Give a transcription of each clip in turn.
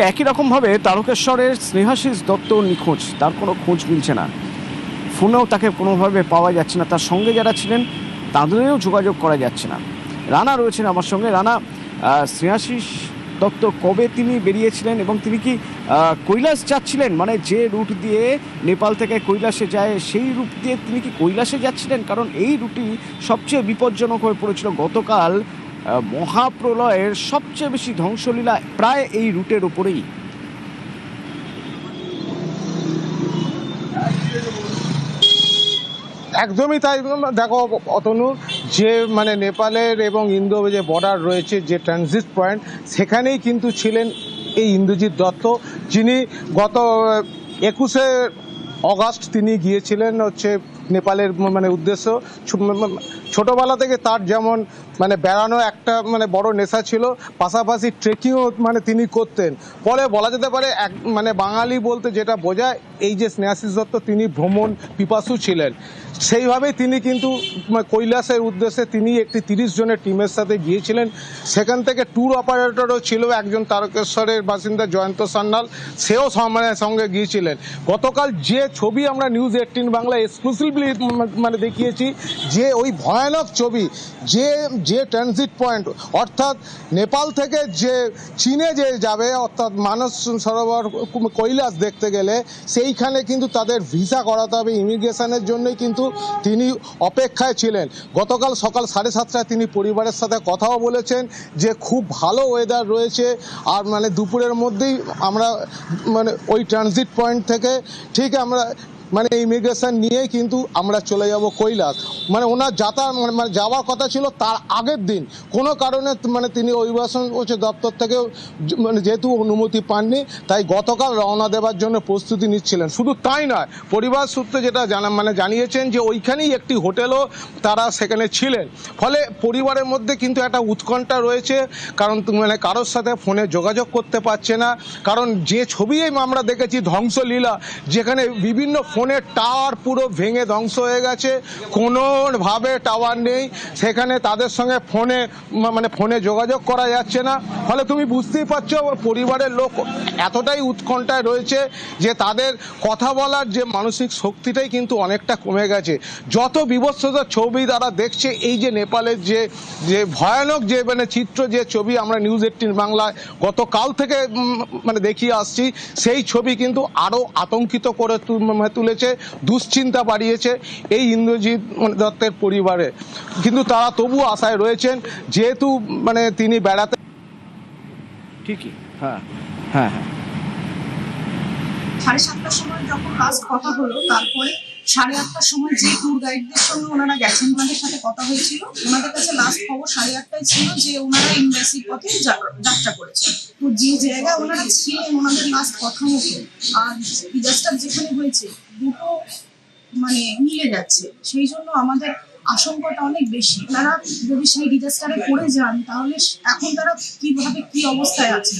একই রকমভাবে তারকেশ্বরের স্নেহাশিস দত্ত নিখোঁজ, তার কোনো খোঁজ মিলছে না, ফোনেও তাকে কোনোভাবে পাওয়া যাচ্ছে না, তার সঙ্গে যারা ছিলেন তাদেরও যোগাযোগ করা যাচ্ছে না। রানা রয়েছেন আমার সঙ্গে। রানা, স্নেহাশিস দত্ত কবে তিনি বেরিয়েছিলেন এবং তিনি কি কৈলাস যাচ্ছিলেন, মানে যে রুট দিয়ে নেপাল থেকে কৈলাসে যায় সেই রুট দিয়ে তিনি কি কৈলাসে যাচ্ছিলেন? কারণ এই রুটটি সবচেয়ে বিপজ্জনক হয়ে পড়েছিল গতকাল। মহাপ্রলয়ের সবচেয়ে বেশি ধ্বংসলীলা প্রায় এই রুটের ওপরেই। একদমই তাই। দেখো অতনু, যে মানে নেপালের এবং ইন্দো যে বর্ডার রয়েছে, যে ট্রানজিট পয়েন্ট, সেখানেই কিন্তু ছিলেন এই ইন্দ্রজিৎ দত্ত, যিনি গত 21শে অগাস্ট তিনি গিয়েছিলেন হচ্ছে নেপালের মানে উদ্দেশ্য। ছোটবেলা থেকে তার যেমন মানে বেড়ানো একটা মানে বড় নেশা ছিল, পাশাপাশি ট্রেকিংও মানে তিনি করতেন। ফলে বলা যেতে পারে এক মানে বাঙালি বলতে যেটা বোঝায়, এই যে স্নেহাশিস দত্ত তিনি ভ্রমণ পিপাসু ছিলেন। সেইভাবেই তিনি কিন্তু কৈলাসের উদ্দেশ্যে তিনি একটি 30 জনের টিমের সাথে গিয়েছিলেন। সেখান থেকে ট্যুর অপারেটরও ছিল একজন তারকেশ্বরের বাসিন্দা জয়ন্ত সান্যাল, সেও সঙ্গে গিয়েছিলেন। গতকাল যে ছবি আমরা নিউজ 18 বাংলা এক্সক্লুসিভলি মানে দেখিয়েছি, যে ওই ভয়ানক ছবি, যে ট্রানজিট পয়েন্ট, অর্থাৎ নেপাল থেকে যে চীনে যে যাবে, অর্থাৎ মানস সরোবর কৈলাস দেখতে গেলে সেইখানে কিন্তু তাদের ভিসা করাতে হবে, ইমিগ্রেশনের জন্যই কিন্তু তিনি অপেক্ষায় ছিলেন। গতকাল সকাল 7:30টায় তিনি পরিবারের সাথে কথাও বলেছেন যে খুব ভালো ওয়েদার রয়েছে, আর মানে দুপুরের মধ্যেই আমরা মানে ওই ট্রানজিট পয়েন্ট থেকে ঠিক আমরা মানে ইমিগ্রেশন নিয়ে কিন্তু আমরা চলে যাব কৈলাস। মানে ওনার মানে যাওয়ার কথা ছিল তার আগের দিন, কোনো কারণে মানে তিনি অভিবাসন দপ্তর থেকেও মানে যেহেতু অনুমতি পাননি, তাই গতকাল রওনা দেওয়ার জন্য প্রস্তুতি নিচ্ছিলেন। শুধু তাই নয়, পরিবার সূত্রে যেটা জানিয়েছেন যে ওইখানেই একটি হোটেলও তারা সেখানে ছিলেন। ফলে পরিবারের মধ্যে কিন্তু একটা উৎকণ্ঠা রয়েছে, কারণ মানে কারোর সাথে ফোনে যোগাযোগ করতে পারছে না। কারণ যে ছবি আমরা দেখেছি ধ্বংসলীলা, যেখানে বিভিন্ন ফোনের টাওয়ার পুরো ভেঙে ধ্বংস হয়ে গেছে, কোনোভাবে টাওয়ার নেই সেখানে, তাদের সঙ্গে ফোনে যোগাযোগ করা যাচ্ছে না। ফলে তুমি বুঝতেই পারছো পরিবারের লোক এতটাই উৎকণ্ঠায় রয়েছে যে তাদের কথা বলার যে মানসিক শক্তিটাই কিন্তু অনেকটা কমে গেছে। যত বিভৎসতার ছবি তারা দেখছে, এই যে নেপালের যে ভয়ানক যে মানে চিত্র, যে ছবি আমরা নিউজ 18 বাংলায় গতকাল থেকে মানে দেখিয়ে আসছি, সেই ছবি কিন্তু আরও আতঙ্কিত করে তুলেছে, দুশ্চিন্তা বাড়িয়েছে এই ইন্দ্রজিৎ দত্তের পরিবারে। কিন্তু তারা তবু আশায় রয়েছেন, যেহেতু মানে তিনি বেড়াতে ঠিকই। হ্যাঁ হ্যাঁ হ্যাঁ 7:30টার সময় যখন লাস্ট কথা হলো, তারপরে 8:30টার সময় যে ট্যুর গাইডদের সঙ্গে ওনারা গেছেন, ওনাদের সাথে কথা হয়েছিল। ওনাদের কাছে লাস্ট খবর 8:30টায় ছিল যে ওনারা এমবাসির পথে যাত্রা করেছেন। তো যে জায়গায় ওনারা ছিলেন, ওনাদের লাস্ট কথা মতো আর ডিজাস্টার যেখানে হয়েছে, দুটো মানে মিলে যাচ্ছে। সেই জন্য আমাদের আশঙ্কাটা অনেক বেশি। তারা যদি সেই ডিজাস্টারে পড়ে যান, তাহলে এখন তারা কিভাবে কি অবস্থায় আছে।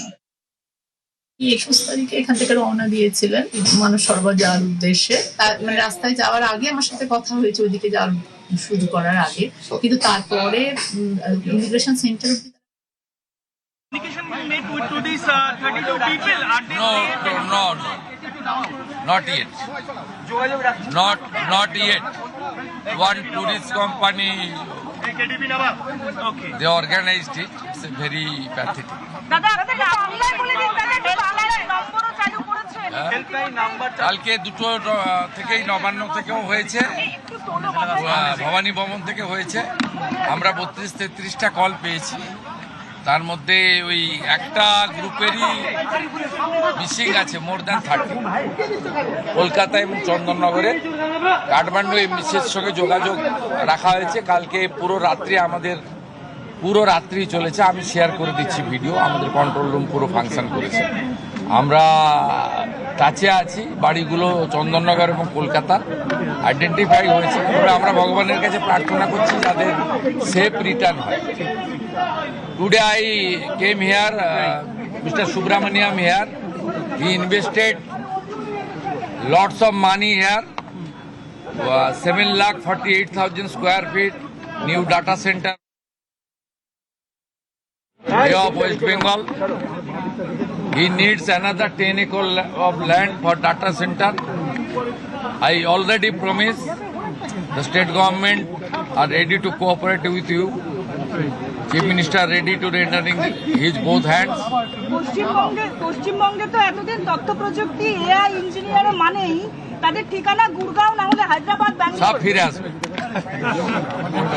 21 তারিখে এখান থেকে রওনা দিয়েছিলেন মানস সরোবর যাওয়ার উদ্দেশ্যে। মানে রাস্তায় যাওয়ার আগে আমার সাথে কথা হয়েছে, ওইদিকে যাওয়ার শুরু করার আগে। কিন্তু তারপরে immigration centre Not yet. Not yet. One tourist company, they organized it. It's a very pathetic. কালকে 2টো থেকেই নবান্ন থেকেও হয়েছে, ভবানী ভবন থেকে হয়েছে। আমরা 32-33টা কল পেয়েছি, তার মধ্যে ওই একটা গ্রুপেরই মিসিং আছে মোর দ্যান 30। কলকাতা এবং চন্দননগরে, কাঠমান্ডু এমবিসির সঙ্গে যোগাযোগ রাখা হয়েছে। কালকে পুরো রাত্রি চলেছে। আমি শেয়ার করে দিচ্ছি ভিডিও, আমাদের কন্ট্রোল রুম পুরো ফাংশন করেছে। আমরা টাচে আছি, বাড়িগুলো চন্দননগর এবং কলকাতা আইডেন্টিফাই হয়েছে। তবে আমরা ভগবানের কাছে প্রার্থনা করছি যাদের সেফ রিটার্ন হয়। Today I came here, Mr. Subramaniam here. He invested lots of money here, 7,48,000 square feet, new data center, Bay of West Bengal. He needs another 10 acre of land for data center. I already promised the state government are ready to cooperate with you. Chief Minister ready to rendering his both hands. পশ্চিমবঙ্গে তো এতদিন তথ্য প্রযুক্তি AI engineer মানেই তাদের ঠিকানা গুরগাঁও না হলে হায়দ্রাবাদ सब ব্যাঙ্গালোর फिर आसबे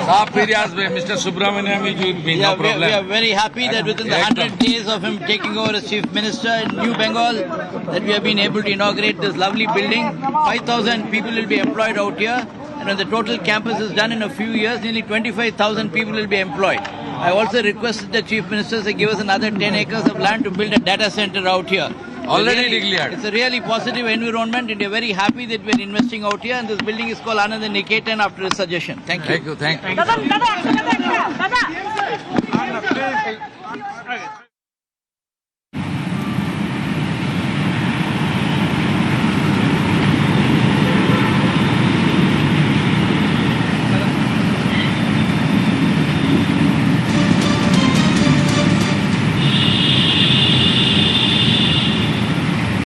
सब फिर आसबे Mr. Subramaniam is with me, no We are problem. very happy that within the 100 days of him taking over as Chief Minister in New Bengal, that we have been able to inaugurate this lovely building. 5,000 people will be employed out here. And when the total campus is done in a few years, nearly 25,000 people will be employed. I also requested the Chief Minister to give us another 10 acres of land to build a data center out here. Already declared. It's a really positive environment and we're very happy that we're investing out here, and this building is called Anand Niketan after his suggestion. Thank you. Thank you, thank you. দাদা দাদা দাদা